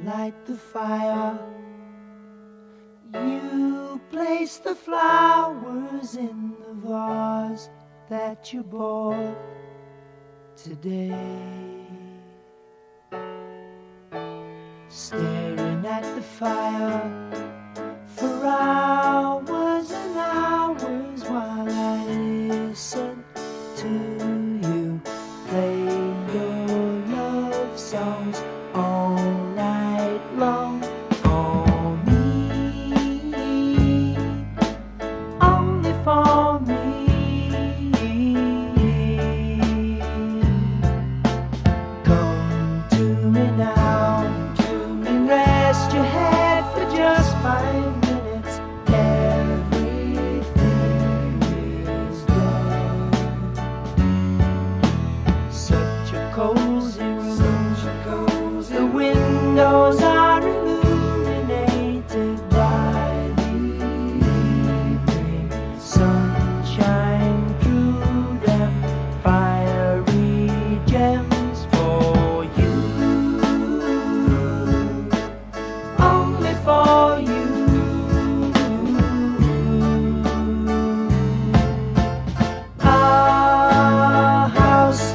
light the fire. You place the flowers in the vase that you bought today. Staring at the fire for hours and hours while I listen to you play your love songs all night long. For me, only for me. Come to me now, rest your head for just 5 minutes. Everything is done. Such a cozy room. The windows are illuminated by the evening sunshine through them. Fiery gems for you. Only for you. Our house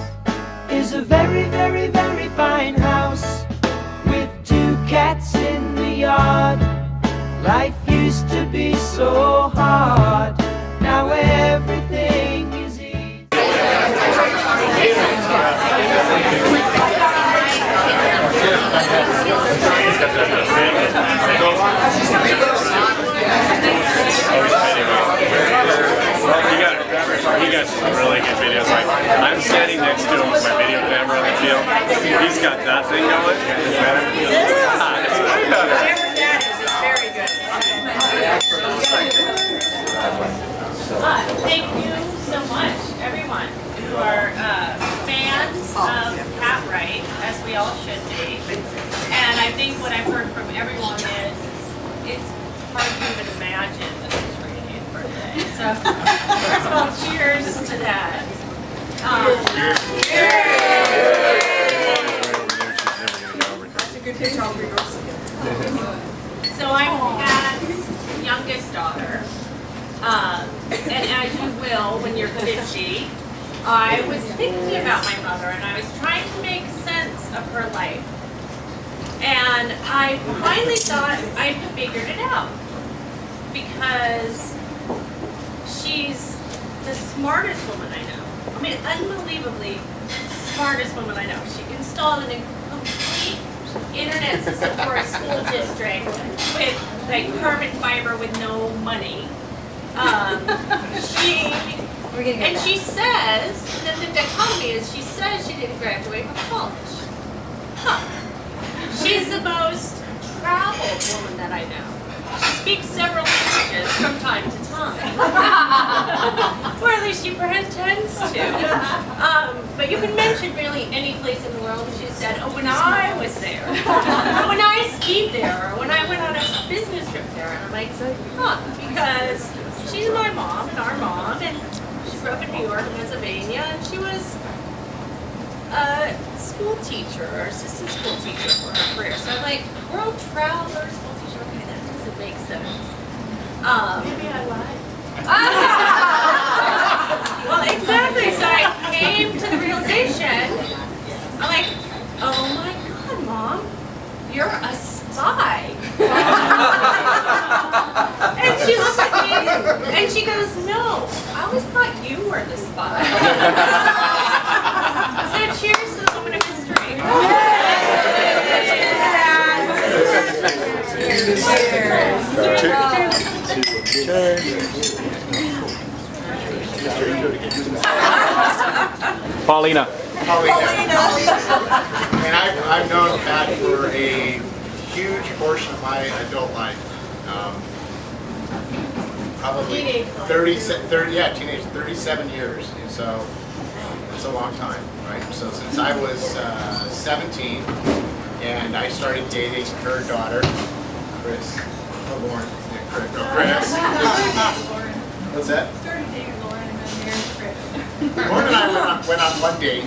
is a very, very, very fine house with 2 cats in the yard. Life used to be so hard. Now everything is easy. He got some really good videos. Like, I'm standing next to him with my video camera on the field. He's got that thing going. It's better. It's way better. Very good. Thank you so much, everyone who are fans of Cat Right, as we all should be. And I think what I've heard from everyone is it's hard to even imagine that it's reading it for today. So, first of all, cheers to that. So I'm Pat's youngest daughter. And as you will when you're 50, I was thinking about my mother and I was trying to make sense of her life. And I finally thought I'd figured it out. Because she's the smartest woman I know. I mean, unbelievably smartest woman I know. She installed a complete internet system for a school district with like carbon fiber with no money. She says, and the dichotomy is, she says she didn't graduate from college. Huh. She's the most traveled woman that I know. She speaks several languages from time to time. Or at least she pretends to. But you can mention really any place in the world and she said, oh, when I was there, or when I skied there, or when I went on a business trip there. And I'm like, huh, because she's my mom and our mom, and she grew up in New York and Pennsylvania, and she was a school teacher or assistant school teacher for her career. So I'm like, world traveler, school teacher, okay, that doesn't make sense. Maybe I lied. Well, exactly. So I came to the realization, I'm like, oh my God, Mom, you're a spy. And she looks at me and she goes, no, I always thought you were the spy. So cheers to the woman of history. Paulina. And I've known Pat for a huge portion of my adult life. Probably 37 years. And so it's a long time, right? So since I was 17, and I started dating her daughter, Chris. Oh, Lauren. Yeah, Chris. What's that? Started dating Lauren and then married Chris. Lauren and I went on one date.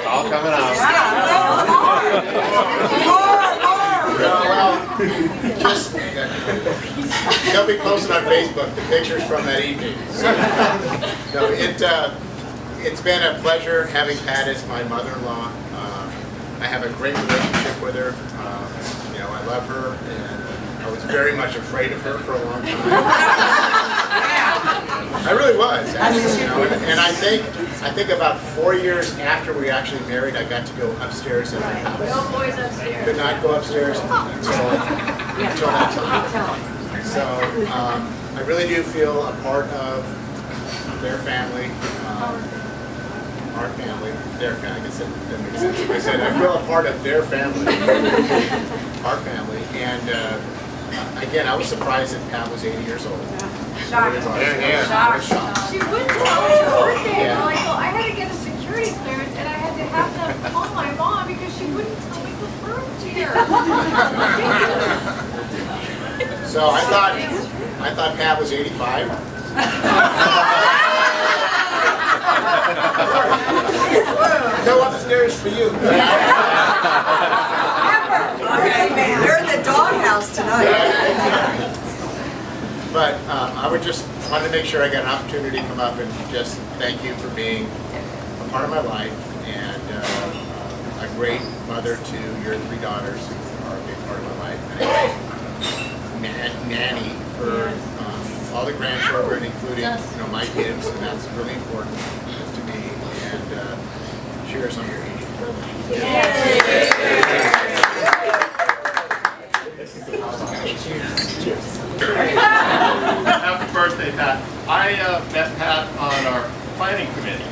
All coming out. Well, just they'll be posted on Facebook the pictures from that evening. So, no, it's been a pleasure having Pat as my mother-in-law. I have a great relationship with her. You know, I love her, and I was very much afraid of her for a long time. I really was, actually, you know, and I think about 4 years after we actually married, I got to go upstairs in her house. No boys upstairs. Could not go upstairs until that time. So I really do feel a part of their family, our family, their family. I guess that makes sense. I said I feel a part of their family, our family, and again, I was surprised that Pat was 80 years old. Shocked. Yeah. Shocked. She wouldn't tell me her birthday. Yeah. I'm like, well, I had to get a security clearance and I had to have them call my mom because she wouldn't tell me the birthday. So I thought Pat was 85. No upstairs for you. You're in the doghouse tonight. But I would just wanted to make sure I got an opportunity to come up and just thank you for being a part of my life and a great mother to your 3 daughters who are a big part of my life. And I thank Nanny for all the grandchildren, including my kids, and that's really important to me. And cheers on your 80th birthday. Happy birthday, Pat. I met Pat on our planning committee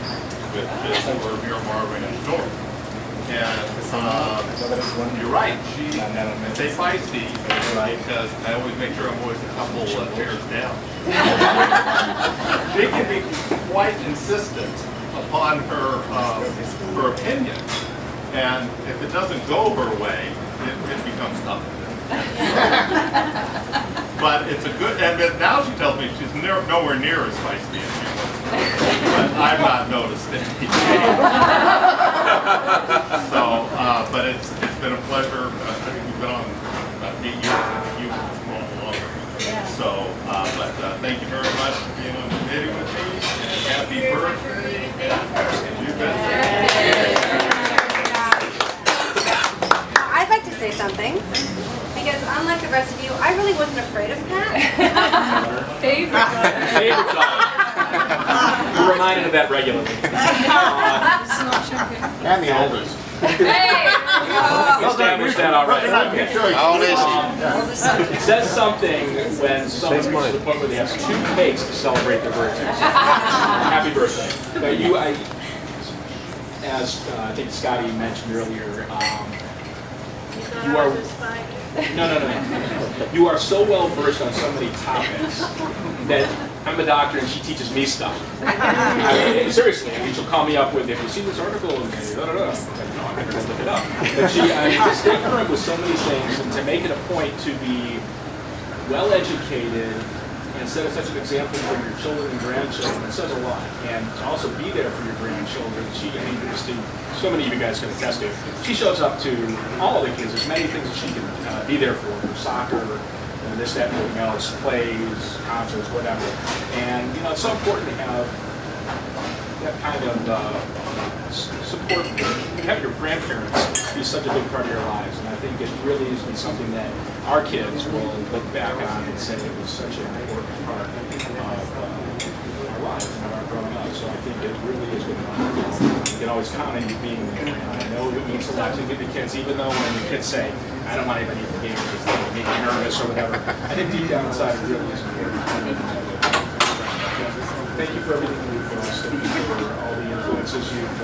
with over here, Marvin and George. And you're right, she's feisty because I always make sure I'm always a couple chairs down. She can be quite insistent upon her opinion, and if it doesn't go her way, it becomes nothing. But it's a good, and now she tells me she's nowhere near as feisty as she was. But I've not noticed anything. So, but it's been a pleasure. I think we've been on about 8 years, and you were longer. So, but thank you very much for being on the video with me, and happy birthday. You bet. I'd like to say something. Because unlike the rest of you, I really wasn't afraid of Pat. Favorite child. We're reminded of that regularly. And the oldest. Hey! Established that already. How old is she? It says something when someone reaches the point where they have 2 cakes to celebrate their birthdays. Happy birthday. But you, as I think Scotty mentioned earlier, you are... No. You are so well versed on so many topics that I'm a doctor and she teaches me stuff. Seriously, I mean, she'll call me up with, "Have you seen this article?" And no, I'm going to look it up. But she stay current with so many things, and to make it a point to be well educated and set such an example for your children and grandchildren, it says a lot. And to also be there for your grandchildren, so many of you guys can attest to. She shows up to all the kids. There's many things that she can be there for soccer, this, that, and everything else, plays, concerts, whatever. And it's so important to have that kind of support. You have your grandparents be such a big part of your lives, and I think it really has been something that our kids will look back on and say it was such an important part of our lives and our growing up. So I think it really is good. You can always count on you being there. And I know it means a lot to the kids, even though when the kids say, "I don't want anybody at the game because they make me nervous" or whatever. I think deep down inside it really is important. Thank you for everything you do for us. Thank you for all the influences you've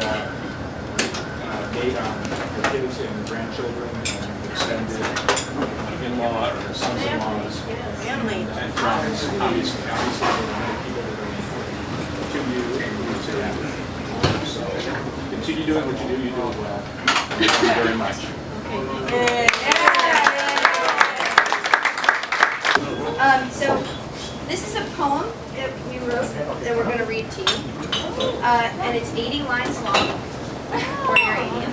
made on your kids and grandchildren and extended in-law or sons-in-laws and friends. Obviously, there are many people that are important to you and you to them. So continue doing what you do. You do it well. Thank you very much. So this is a poem that we wrote that we're going to read to you. and it's 80 lines long for your 80.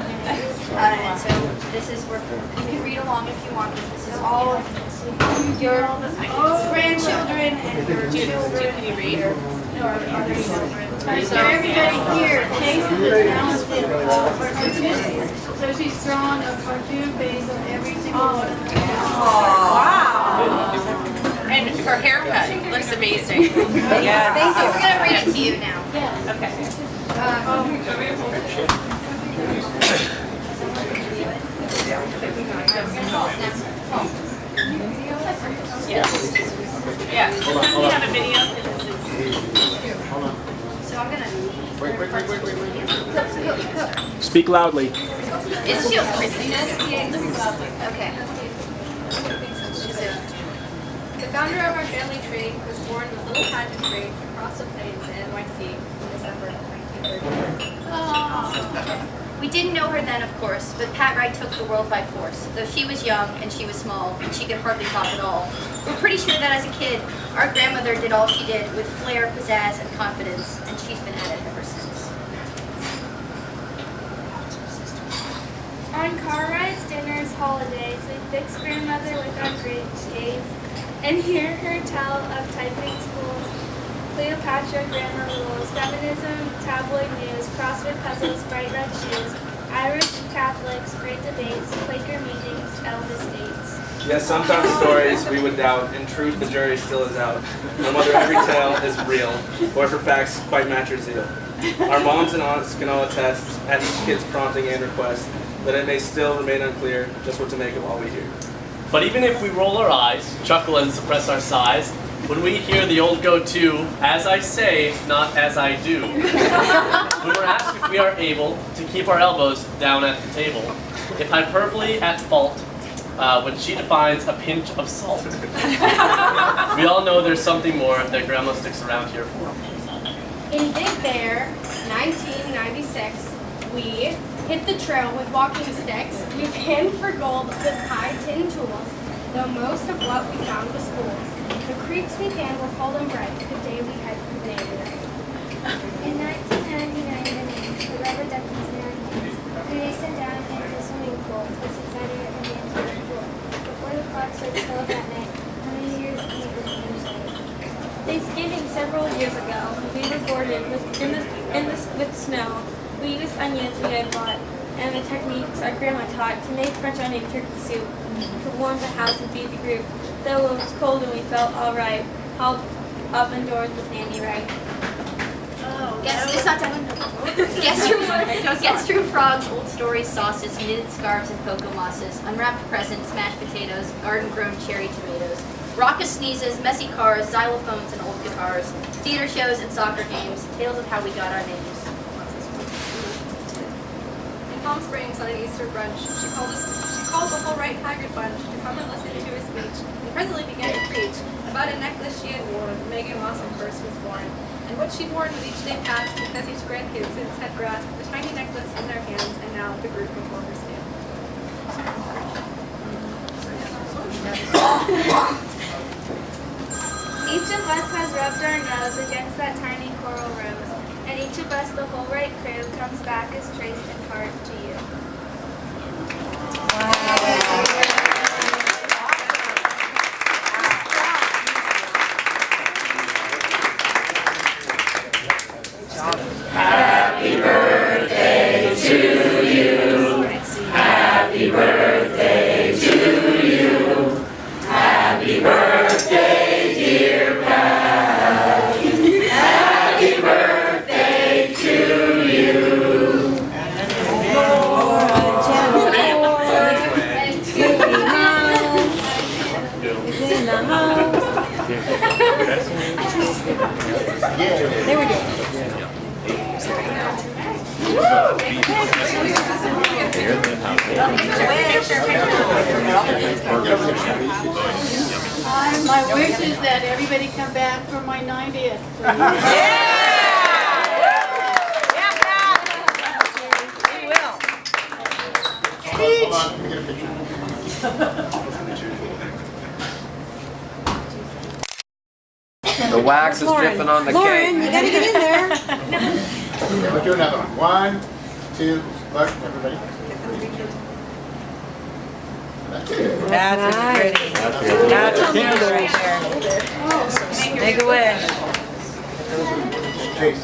And so this is where you can read along if you want. This is all of your grandchildren and your children. Can you read? Or other children. So everybody here, Casey is talented cartoonist. So she's drawn a cartoon face on every single one of them. Wow. And her haircut looks amazing. Thank you. We're going to read it to you now. Okay. Yes. Yeah. Does somebody have a video? So I'm going to... Wait. Go. Speak loudly. It's you, Chrissy. Okay. The founder of our family tree was born with little pageantry across the plains in NYC in December of 1930. We didn't know her then, of course, but Pat Wright took the world by force. Though she was young and she was small and she could hardly talk at all. We're pretty sure that as a kid, our grandmother did all she did with flair, pizzazz, and confidence, and she's been at it ever since. On car rides, dinners, holidays, we fix grandmother with our great gaze and hear her tell of typing schools, Cleopatra grammar rules, feminism, tabloid news, crossword puzzles, bright red shoes, Irish Catholics, great debates, Quaker meetings, Elvis dates. Yes, sometimes stories we would doubt. In truth, the jury still is out. On whether every tale is real, or if her facts quite match her zeal. Our moms and aunts can all attest, at each kid's prompting and request, that it may still remain unclear just what to make of all we hear. But even if we roll our eyes, chuckle and suppress our sighs, when we hear the old go-to, as I say, not as I do. When we're asked if we are able to keep our elbows down at the table, if hyperbole at fault, when she defines a pinch of salt. We all know there's something more that Grandma sticks around here for. In Big Bear, 1996, we hit the trail with walking sticks. We pinned for gold with high tin tools, though most of what we found was fools. The creeks we panned were cold and bright, the day we had the night. In 1999, the rubber duckies and kids, we raced down into the swimming pool to the Society of Indians pool. Before the clock struck 12 that night, how many years Eve was inside? Thanksgiving several years ago, we were boarded with snow. We used onions we had bought and the techniques our grandma taught to make French onion turkey soup, to warm the house and feed the group. Though it was cold and we felt all right, hauled up indoors with Nanny Wright. Guest room frogs, old stories, sauces, knitted scarves and cocoa mosses, unwrapped presents, mashed potatoes, garden-grown cherry tomatoes, raucous sneezes, messy cars, xylophones and old guitars, theater shows and soccer games, tales of how we got our names. In Palm Springs on an Easter brunch, she called the whole right Haggard bunch to come and listen to his speech, and presently began to preach about a necklace she had worn when Megan Lawson first was born, and what she'd worn with each day passed because each grandkid since had grasped the tiny necklace in their hands, and now the group before her stands. Each of us has rubbed our nose against that tiny coral rose, and each of us, the whole right crew, comes back as traced in part to you. Happy birthday to you. Happy birthday to you. Happy birthday, dear Pat. Happy birthday to you. Is in the house. There we go. My wish is that everybody come back for my 90th. Hold on, let me get a picture. The wax is dripping on the cake. You gotta get in there. Okay, we'll do another one. 1, 2, look, everybody. That's pretty. That's pretty right there. Make a wish. Chase.